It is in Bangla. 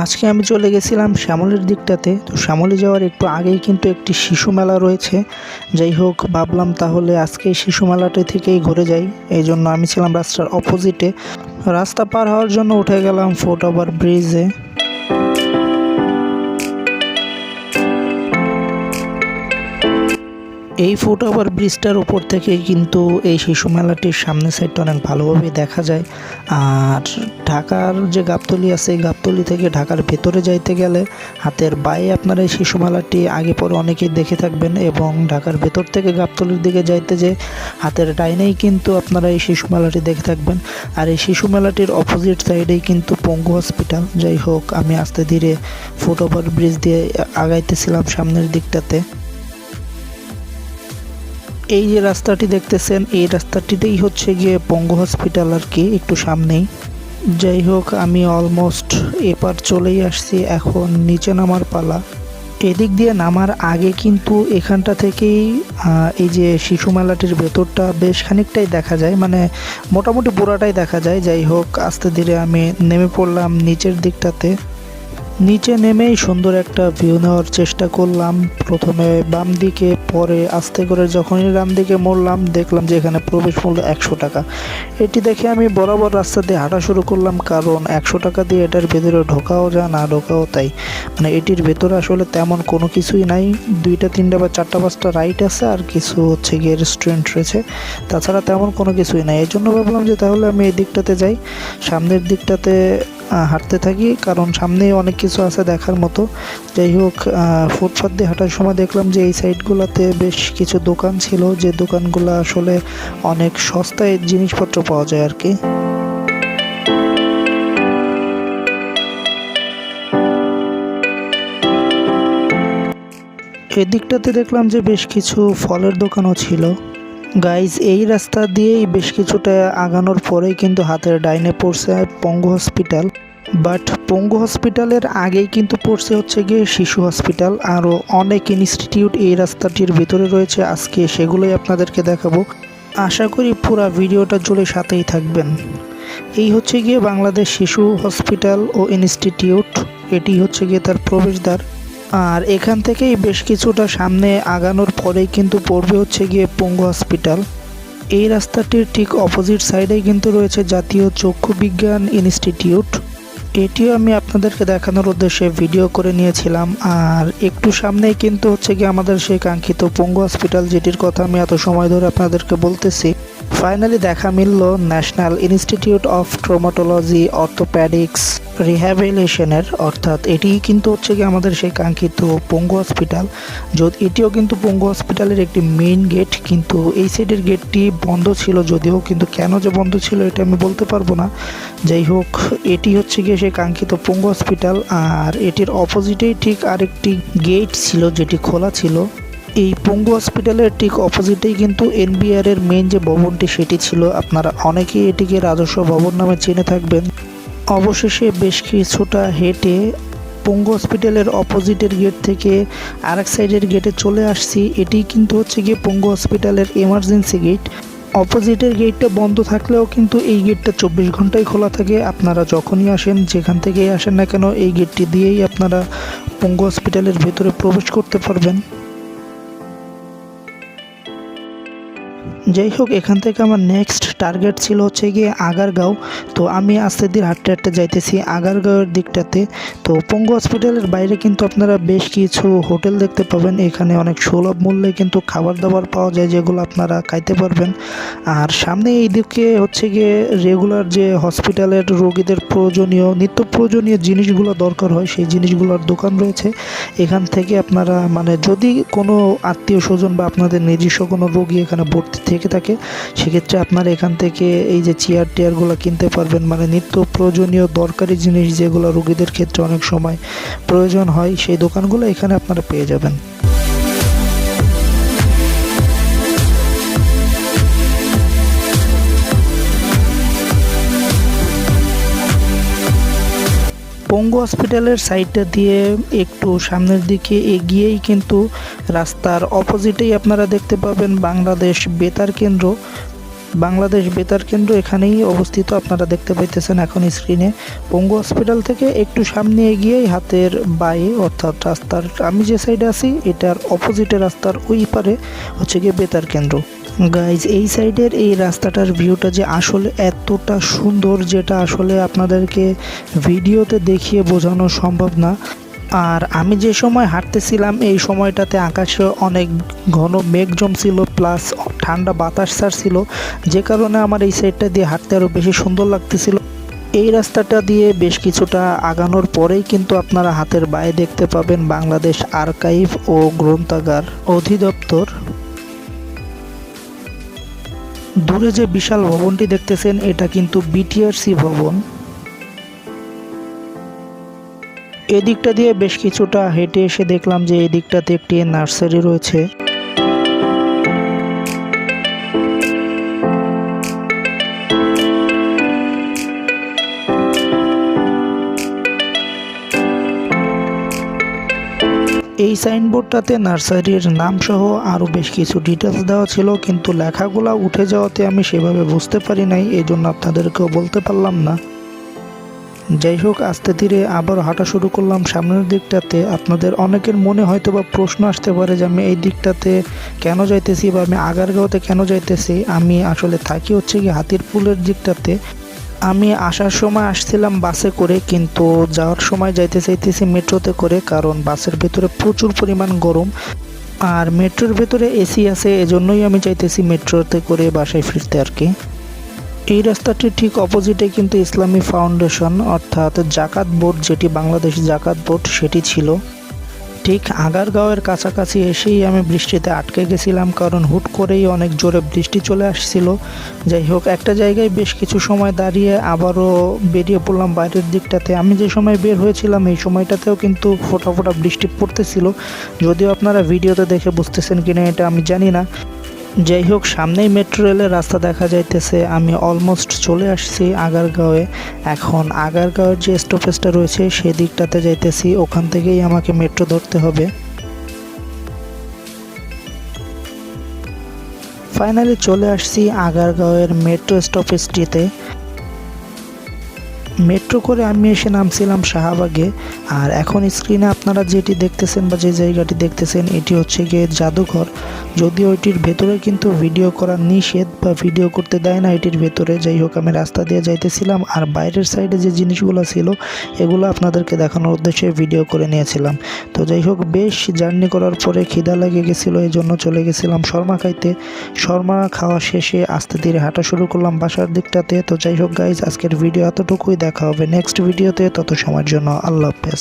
আজকে আমি চলে গেছিলাম শ্যামলীর দিকটাতে। তো শ্যামলী যাওয়ার একটু আগেই কিন্তু একটি শিশু মেলা রয়েছে। যাই হোক, ভাবলাম তাহলে আজকে এই শিশু মেলাটি থেকেই ঘুরে যাই। এই জন্য আমি ছিলাম রাস্তার অপোজিটে। রাস্তা পার হওয়ার জন্য উঠে গেলাম ফুটওভার ব্রিজে। এই ফুটওভার ব্রিজটার উপর থেকে কিন্তু এই শিশু মেলাটির সামনের সাইডটা অনেক ভালোভাবে দেখা যায়। আর ঢাকার যে গাবতলী আছে, এই গাবতলী থেকে ঢাকার ভেতরে যাইতে গেলে হাতের বাঁয়ে আপনারা এই শিশু মেলাটি আগে পরে অনেকেই দেখে থাকবেন, এবং ঢাকার ভেতর থেকে গাবতলীর দিকে যাইতে যে হাতের ডাইনেই কিন্তু আপনারা এই শিশু মেলাটি দেখে থাকবেন। আর এই শিশু মেলাটির অপোজিট সাইডেই কিন্তু পঙ্গু হসপিটাল। যাই হোক, আমি আস্তে ধীরে ফুটওভার ব্রিজ দিয়ে আগাইতেছিলাম সামনের দিকটাতে। এই যে রাস্তাটি দেখতেছেন, এই রাস্তাটিতেই হচ্ছে গিয়ে পঙ্গু হসপিটাল আর কি, একটু সামনেই। যাই হোক, আমি অলমোস্ট এপার চলেই আসছি, এখন নিচে নামার পালা। এদিক দিয়ে নামার আগে কিন্তু এখানটা থেকেই এই যে শিশু মেলাটির ভেতরটা বেশ খানিকটাই দেখা যায়, মানে মোটামুটি পুরাটাই দেখা যায়। যাই হোক, আস্তে ধীরে আমি নেমে পড়লাম নিচের দিকটাতে। নিচে নেমেই সুন্দর একটা ভিউ নেওয়ার চেষ্টা করলাম। প্রথমে বাম দিকে, পরে আস্তে করে যখনই ডান দিকে মোড়লাম, দেখলাম যে এখানে প্রবেশ মূল্য 100 টাকা। এটি দেখে আমি বরাবর রাস্তা দিয়ে হাঁটা শুরু করলাম, কারণ 100 টাকা দিয়ে এটার ভেতরে ঢোকাও যায় না ঢোকাও তাই। মানে এটির ভেতরে আসলে তেমন কোনো কিছুই নাই। 2টা 3টা বা 4টা 5টা রাইড আছে, আর কিছু হচ্ছে গিয়ে রেস্টুরেন্ট রয়েছে। তাছাড়া তেমন কোনো কিছুই নাই। এই জন্য ভাবলাম যে তাহলে আমি এই দিকটাতে যাই, সামনের দিকটাতে হাঁটতে থাকি, কারণ সামনেই অনেক কিছু আছে দেখার মতো। যাই হোক, ফুটপাথ দিয়ে হাঁটার সময় দেখলাম যে এই সাইডগুলোতে বেশ কিছু দোকান ছিল, যে দোকানগুলো আসলে অনেক সস্তায় জিনিসপত্র পাওয়া যায় আর কি। এদিকটাতে দেখলাম যে বেশ কিছু ফলের দোকানও ছিল। গাইজ, এই রাস্তা দিয়েই বেশ কিছুটা আগানোর পরেই কিন্তু হাতের ডাইনে পড়ছে পঙ্গু হসপিটাল। বাট পঙ্গু হসপিটালের আগেই কিন্তু পড়ছে হচ্ছে গিয়ে শিশু হসপিটাল। আরও অনেক ইনস্টিটিউট এই রাস্তাটির ভিতরে রয়েছে, আজকে সেগুলোই আপনাদেরকে দেখাবো। আশা করি পুরো ভিডিওটা জুড়ে সাথেই থাকবেন। এই হচ্ছে গিয়ে বাংলাদেশ শিশু হসপিটাল ও ইনস্টিটিউট, এটি হচ্ছে গিয়ে তার প্রবেশদ্বার। আর এখান থেকেই বেশ কিছুটা সামনে আগানোর পরেই কিন্তু পড়বে হচ্ছে গিয়ে পঙ্গু হসপিটাল। এই রাস্তাটির ঠিক অপোজিট সাইডেই কিন্তু রয়েছে জাতীয় চক্ষু বিজ্ঞান ইনস্টিটিউট। এটিও আমি আপনাদেরকে দেখানোর উদ্দেশ্যে ভিডিও করে নিয়েছিলাম। আর একটু সামনেই কিন্তু হচ্ছে গিয়ে আমাদের সেই কাঙ্ক্ষিত পঙ্গু হসপিটাল, যেটির কথা আমি এত সময় ধরে আপনাদেরকে বলতেছি। ফাইনালি দেখা মিলল ন্যাশনাল ইনস্টিটিউট অফ ট্রমাটোলজি অর্থোপ্যাডিক্স রিহ্যাবিলিটেশনের, অর্থাৎ এটি কিন্তু হচ্ছে কি আমাদের সেই কাঙ্ক্ষিত পঙ্গু হসপিটাল। এটিও কিন্তু পঙ্গু হসপিটালের একটি মেইন গেট, কিন্তু এই সাইডের গেটটি বন্ধ ছিল যদিও, কিন্তু কেন যে বন্ধ ছিল এটা আমি বলতে পারবো না। যাই হোক, এটি হচ্ছে গিয়ে সেই কাঙ্ক্ষিত পঙ্গু হসপিটাল। আর এটির অপোজিটেই ঠিক আরেকটি গেট ছিল যেটি খোলা ছিল। এই পঙ্গু হসপিটালের ঠিক অপোজিটেই কিন্তু এনবিআর এর মেইন যে ভবনটি সেটি ছিল। আপনারা অনেকেই এটিকে রাজস্ব ভবন নামে চিনে থাকবেন। অবশেষে বেশ কিছুটা হেঁটে পঙ্গু হসপিটালের অপোজিটের গেট থেকে আরেক সাইডের গেটে চলে আসছি। এটি কিন্তু হচ্ছে গিয়ে পঙ্গু হসপিটালের এমার্জেন্সি গেট। অপোজিটের গেটটা বন্ধ থাকলেও কিন্তু এই গেটটা 24 ঘন্টাই খোলা থাকে। আপনারা যখনই আসেন, যেখান থেকেই আসেন না কেন, এই গেটটি দিয়েই আপনারা পঙ্গু হসপিটালের ভেতরে প্রবেশ করতে পারবেন। যাই হোক, এখান থেকে আমার নেক্সট টার্গেট ছিল হচ্ছে গিয়ে আগারগাঁও। তো আমি আস্তে ধীরে হাঁটতে হাঁটতে যাইতেছি আগারগাঁওয়ের দিকটাতে। তো পঙ্গু হসপিটালের বাইরে কিন্তু আপনারা বেশ কিছু হোটেল দেখতে পাবেন। এখানে অনেক সুলভ মূল্যে কিন্তু খাবার দাবার পাওয়া যায়, যেগুলো আপনারা খাইতে পারবেন। আর সামনে এই দিকে হচ্ছে গিয়ে রেগুলার যে হসপিটালের রোগীদের নিত্য প্রয়োজনীয় জিনিসগুলো দরকার হয়, সেই জিনিসগুলোর দোকান রয়েছে। এখান থেকে আপনারা, মানে যদি কোনো আত্মীয় স্বজন বা আপনাদের নিজস্ব কোনো রোগী এখানে ভর্তি থেকে থাকে, সেক্ষেত্রে আপনারা এখান থেকে এই যে চেয়ার টেয়ারগুলো কিনতে পারবেন। মানে নিত্য প্রয়োজনীয় দরকারি জিনিস যেগুলো রোগীদের ক্ষেত্রে অনেক সময় প্রয়োজন হয়, সেই দোকানগুলো এখানে আপনারা পেয়ে যাবেন। পঙ্গু হসপিটালের সাইডটা দিয়ে একটু সামনের দিকে এগিয়েই কিন্তু রাস্তার অপোজিটেই আপনারা দেখতে পাবেন বাংলাদেশ বেতার কেন্দ্র। বাংলাদেশ বেতার কেন্দ্র এখানেই অবস্থিত, আপনারা দেখতে পাইতেছেন এখন স্ক্রিনে। পঙ্গু হসপিটাল থেকে একটু সামনে এগিয়েই হাতের বাঁয়ে অর্থাৎ রাস্তার আমি যে সাইডে আছি এটার অপোজিটে রাস্তার ওই পারে হচ্ছে গিয়ে বেতার কেন্দ্র। গাইজ এই সাইডের এই রাস্তাটার ভিউটা যে আসলে এতটা সুন্দর, যেটা আসলে আপনাদেরকে ভিডিওতে দেখিয়ে বোঝানো সম্ভব না। আর আমি যে সময় হাঁটতেছিলাম এই সময়টাতে আকাশে অনেক ঘন মেঘ জমছিল, প্লাস ঠান্ডা বাতাস ছাড়ছিল, যে কারণে আমার এই সাইডটা দিয়ে হাঁটতে আরও বেশি সুন্দর লাগতেছিল। এই রাস্তাটা দিয়ে বেশ কিছুটা আগানোর পরেই কিন্তু আপনারা হাতের বাঁয়ে দেখতে পাবেন বাংলাদেশ আর্কাইভ ও গ্রন্থাগার অধিদপ্তর। দূরে যে বিশাল ভবনটি দেখতেছেন এটা কিন্তু বিটিআরসি ভবন। এদিকটা দিয়ে বেশ কিছুটা হেঁটে এসে দেখলাম যে এই দিকটাতে একটি নার্সারি রয়েছে। এই সাইনবোর্ডটাতে নার্সারির নাম সহ আরও বেশ কিছু ডিটেলস দেওয়া ছিল, কিন্তু লেখাগুলো উঠে যাওয়াতে আমি সেভাবে বুঝতে পারি নাই, এই জন্য আপনাদেরকেও বলতে পারলাম না। যাই হোক, আস্তে ধীরে আবার হাঁটা শুরু করলাম সামনের দিকটাতে। আপনাদের অনেকের মনে হয়তো বা প্রশ্ন আসতে পারে যে আমি এই দিকটাতে কেন যাইতেছি বা আমি আগারগাঁওতে কেন যাইতেছি। আমি আসলে থাকি হচ্ছে কি হাতিরপুলের দিকটাতে। আমি আসার সময় আসছিলাম বাসে করে, কিন্তু যাওয়ার সময় যাইতে চাইতেছি মেট্রোতে করে, কারণ বাসের ভেতরে প্রচুর পরিমাণ গরম আর মেট্রোর ভেতরে এসি আছে, এজন্যই আমি চাইতেছি মেট্রোতে করে বাসায় ফিরতে আর কি। এই রাস্তাটির ঠিক অপোজিটে কিন্তু ইসলামী ফাউন্ডেশন অর্থাৎ জাকাত বোর্ড, যেটি বাংলাদেশ জাকাত বোর্ড সেটি ছিল। ঠিক আগারগাঁওয়ের কাছাকাছি এসেই আমি বৃষ্টিতে আটকে গেছিলাম, কারণ হুট করেই অনেক জোরে বৃষ্টি চলে আসছিল। যাই হোক, একটা জায়গায় বেশ কিছু সময় দাঁড়িয়ে আবারও বেরিয়ে পড়লাম বাইরের দিকটাতে। আমি যে সময় বের হয়েছিলাম এই সময়টাতেও কিন্তু ফোঁটা ফোঁটা বৃষ্টি পড়তেছিল, যদিও আপনারা ভিডিওতে দেখে বুঝতেছেন কিনা এটা আমি জানি না। যাই হোক, সামনেই মেট্রো রেলের রাস্তা দেখা যাইতেছে। আমি অলমোস্ট চলে আসছি আগারগাঁওয়ে। এখন আগারগাঁওয়ের যে স্টপেজটা রয়েছে সেদিকটাতে যাইতেছি, ওখান থেকেই আমাকে মেট্রো ধরতে হবে। ফাইনালি চলে আসছি আগারগাঁওয়ের মেট্রো স্টপেজটিতে। মেট্রো করে আমি এসে নামছিলাম শাহবাগে। আর এখন স্ক্রিনে আপনারা যেটি দেখতেছেন বা যে জায়গাটি দেখতেছেন এটি হচ্ছে গিয়ে জাদুঘর। যদিও এটির ভেতরে কিন্তু ভিডিও করা নিষেধ বা ভিডিও করতে দেয় না এটির ভেতরে। যাই হোক, আমি রাস্তা দিয়ে যাইতেছিলাম আর বাইরের সাইডে যে জিনিসগুলো ছিল এগুলো আপনাদেরকে দেখানোর উদ্দেশ্যে ভিডিও করে নিয়েছিলাম। তো যাই হোক, বেশ জার্নি করার পরে খিদা লেগে গেছিলো, এই জন্য চলে গেছিলাম শর্মা খাইতে। শর্মা খাওয়া শেষে আস্তে ধীরে হাঁটা শুরু করলাম বাসার দিকটাতে। তো যাই হোক গাইজ, আজকের ভিডিও এতটুকুই। দেখা হবে নেক্সট ভিডিওতে, তত সময়ের জন্য আল্লাহ হাফেজ।